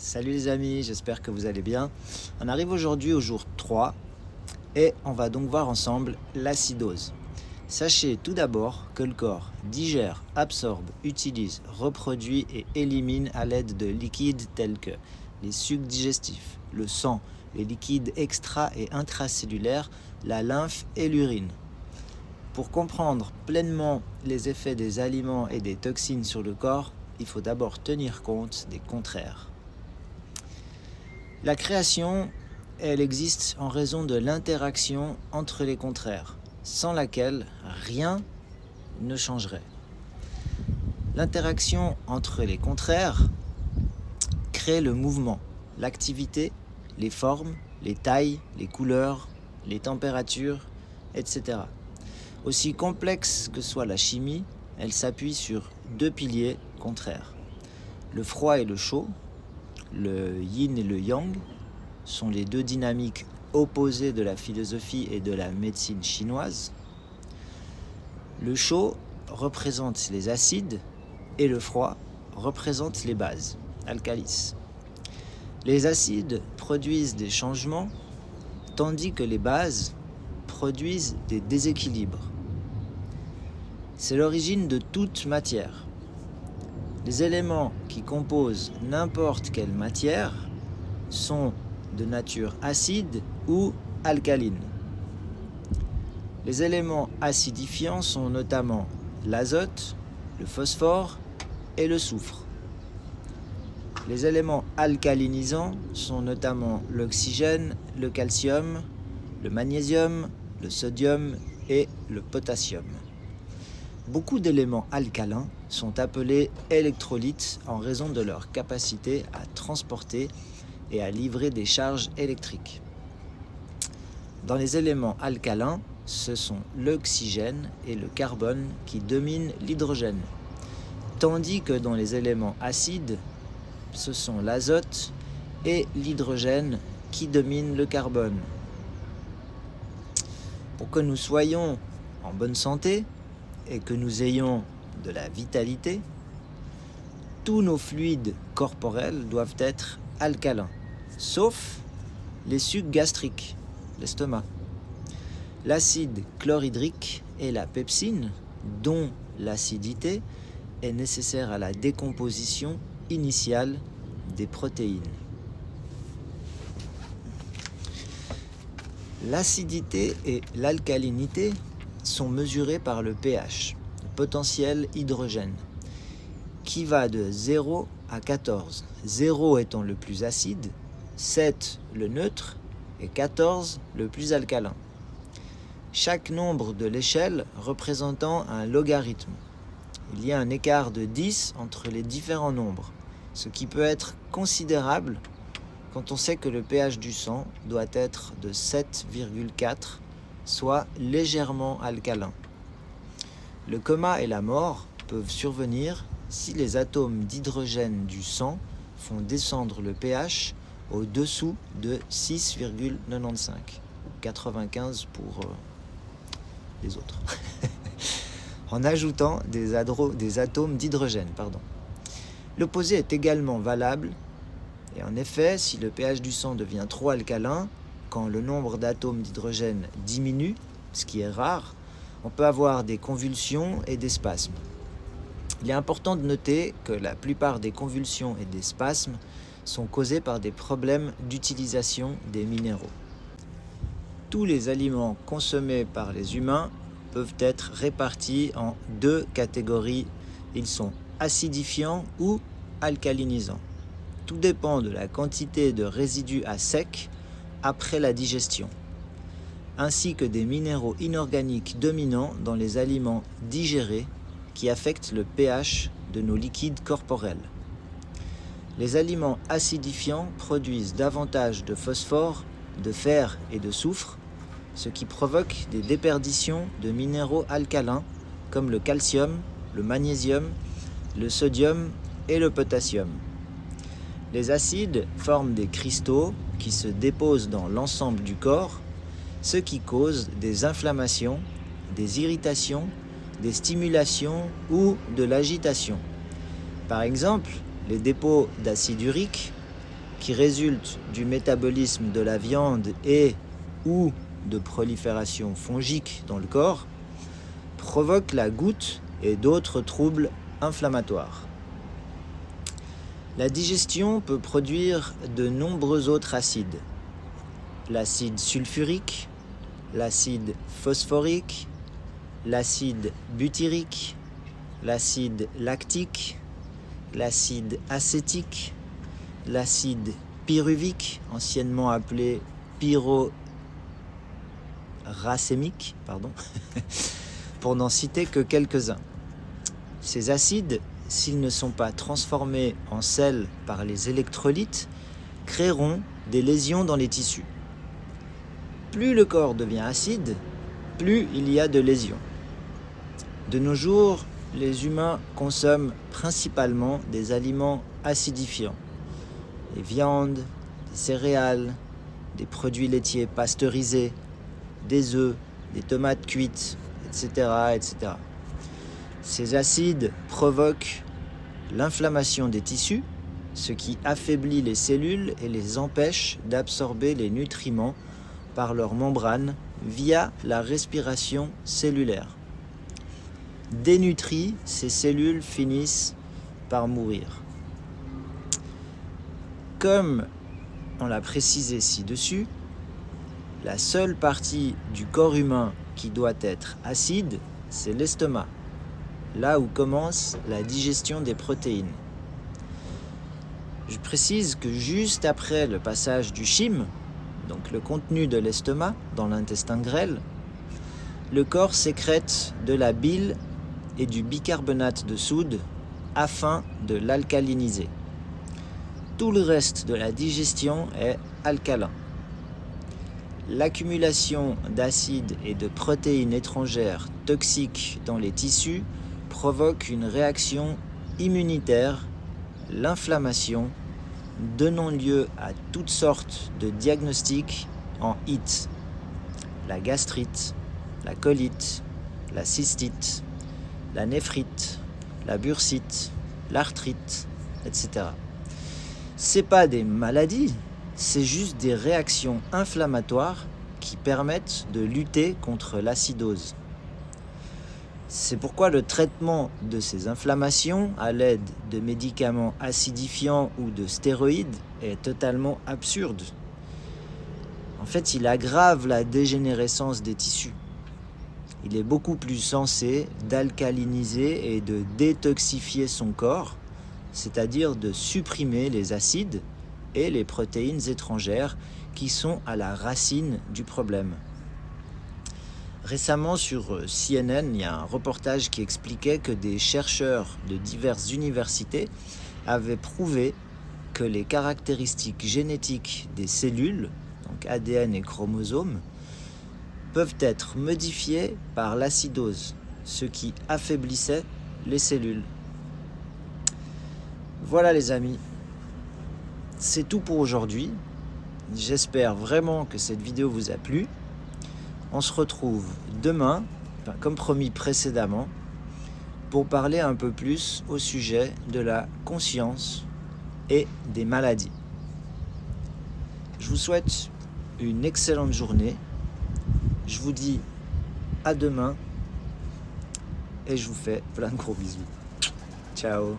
Salut les amis, j'espère que vous allez bien. On arrive aujourd'hui au jour 3 et on va donc voir ensemble l'acidose. Sachez tout d'abord que le corps digère, absorbe, utilise, reproduit et élimine à l'aide de liquides tels que les sucs digestifs, le sang, les liquides extra- et intracellulaires, la lymphe et l'urine. Pour comprendre pleinement les effets des aliments et des toxines sur le corps, il faut d'abord tenir compte des contraires. La création, elle existe en raison de l'interaction entre les contraires, sans laquelle rien ne changerait. L'interaction entre les contraires crée le mouvement, l'activité, les formes, les tailles, les couleurs, les températures, etc. Aussi complexe que soit la chimie, elle s'appuie sur deux piliers contraires. Le froid et le chaud, le yin et le yang, sont les deux dynamiques opposées de la philosophie et de la médecine chinoise. Le chaud représente les acides et le froid représente les bases, alcalis. Les acides produisent des changements, tandis que les bases produisent des déséquilibres. C'est l'origine de toute matière. Les éléments qui composent n'importe quelle matière sont de nature acide ou alcaline. Les éléments acidifiants sont notamment l'azote, le phosphore et le soufre. Les éléments alcalinisants sont notamment l'oxygène, le calcium, le magnésium, le sodium et le potassium. Beaucoup d'éléments alcalins sont appelés électrolytes en raison de leur capacité à transporter et à livrer des charges électriques. Dans les éléments alcalins, ce sont l'oxygène et le carbone qui dominent l'hydrogène, tandis que dans les éléments acides, ce sont l'azote et l'hydrogène qui dominent le carbone. Pour que nous soyons en bonne santé et que nous ayons de la vitalité, tous nos fluides corporels doivent être alcalins, sauf les sucs gastriques, l'estomac. L'acide chlorhydrique et la pepsine, dont l'acidité est nécessaire à la décomposition initiale des protéines. L'acidité et l'alcalinité sont mesurées par le pH, le potentiel hydrogène, qui va de 0 à 14, 0 étant le plus acide, 7 le neutre et 14 le plus alcalin. Chaque nombre de l'échelle représentant un logarithme. Il y a un écart de 10 entre les différents nombres, ce qui peut être considérable quand on sait que le pH du sang doit être de 7,4, soit légèrement alcalin. Le coma et la mort peuvent survenir si les atomes d'hydrogène du sang font descendre le pH au-dessous de 6,95, 95 pour les autres, en ajoutant des atomes d'hydrogène. L'opposé est également valable, et en effet, si le pH du sang devient trop alcalin, quand le nombre d'atomes d'hydrogène diminue, ce qui est rare, on peut avoir des convulsions et des spasmes. Il est important de noter que la plupart des convulsions et des spasmes sont causés par des problèmes d'utilisation des minéraux. Tous les aliments consommés par les humains peuvent être répartis en deux catégories. Ils sont acidifiants ou alcalinisants. Tout dépend de la quantité de résidus à sec après la digestion, ainsi que des minéraux inorganiques dominants dans les aliments digérés qui affectent le pH de nos liquides corporels. Les aliments acidifiants produisent davantage de phosphore, de fer et de soufre, ce qui provoque des déperditions de minéraux alcalins comme le calcium, le magnésium, le sodium et le potassium. Les acides forment des cristaux qui se déposent dans l'ensemble du corps, ce qui cause des inflammations, des irritations, des stimulations ou de l'agitation. Par exemple, les dépôts d'acide urique qui résultent du métabolisme de la viande et ou de prolifération fongique dans le corps, provoquent la goutte et d'autres troubles inflammatoires. La digestion peut produire de nombreux autres acides. L'acide sulfurique, l'acide phosphorique, l'acide butyrique, l'acide lactique, l'acide acétique, l'acide pyruvique, anciennement appelé pyroracémique, pour n'en citer que quelques-uns. Ces acides, s'ils ne sont pas transformés en sel par les électrolytes, créeront des lésions dans les tissus. Plus le corps devient acide, plus il y a de lésions. De nos jours, les humains consomment principalement des aliments acidifiants, des viandes, des céréales, des produits laitiers pasteurisés, des œufs, des tomates cuites, etc., etc. Ces acides provoquent l'inflammation des tissus, ce qui affaiblit les cellules et les empêche d'absorber les nutriments par leurs membranes via la respiration cellulaire. Dénutries, ces cellules finissent par mourir. Comme on l'a précisé ci-dessus, la seule partie du corps humain qui doit être acide, c'est l'estomac, là où commence la digestion des protéines. Je précise que juste après le passage du chyme, donc le contenu de l'estomac dans l'intestin grêle, le corps sécrète de la bile et du bicarbonate de soude afin de l'alcaliniser. Tout le reste de la digestion est alcalin. L'accumulation d'acides et de protéines étrangères toxiques dans les tissus provoque une réaction immunitaire, l'inflammation, donnant lieu à toutes sortes de diagnostics en HIT. La gastrite, la colite, la cystite, la néphrite, la bursite, l'arthrite, etc. C'est pas des maladies, c'est juste des réactions inflammatoires qui permettent de lutter contre l'acidose. C'est pourquoi le traitement de ces inflammations à l'aide de médicaments acidifiants ou de stéroïdes est totalement absurde. En fait, il aggrave la dégénérescence des tissus. Il est beaucoup plus sensé d'alcaliniser et de détoxifier son corps, c'est-à-dire de supprimer les acides et les protéines étrangères qui sont à la racine du problème. Récemment sur CNN, il y a un reportage qui expliquait que des chercheurs de diverses universités avaient prouvé que les caractéristiques génétiques des cellules, donc ADN et chromosomes, peuvent être modifiées par l'acidose, ce qui affaiblissait les cellules. Voilà les amis, c'est tout pour aujourd'hui. J'espère vraiment que cette vidéo vous a plu. On se retrouve demain, comme promis précédemment, pour parler un peu plus au sujet de la conscience et des maladies. Je vous souhaite une excellente journée. Je vous dis à demain et je vous fais plein de gros bisous. Ciao.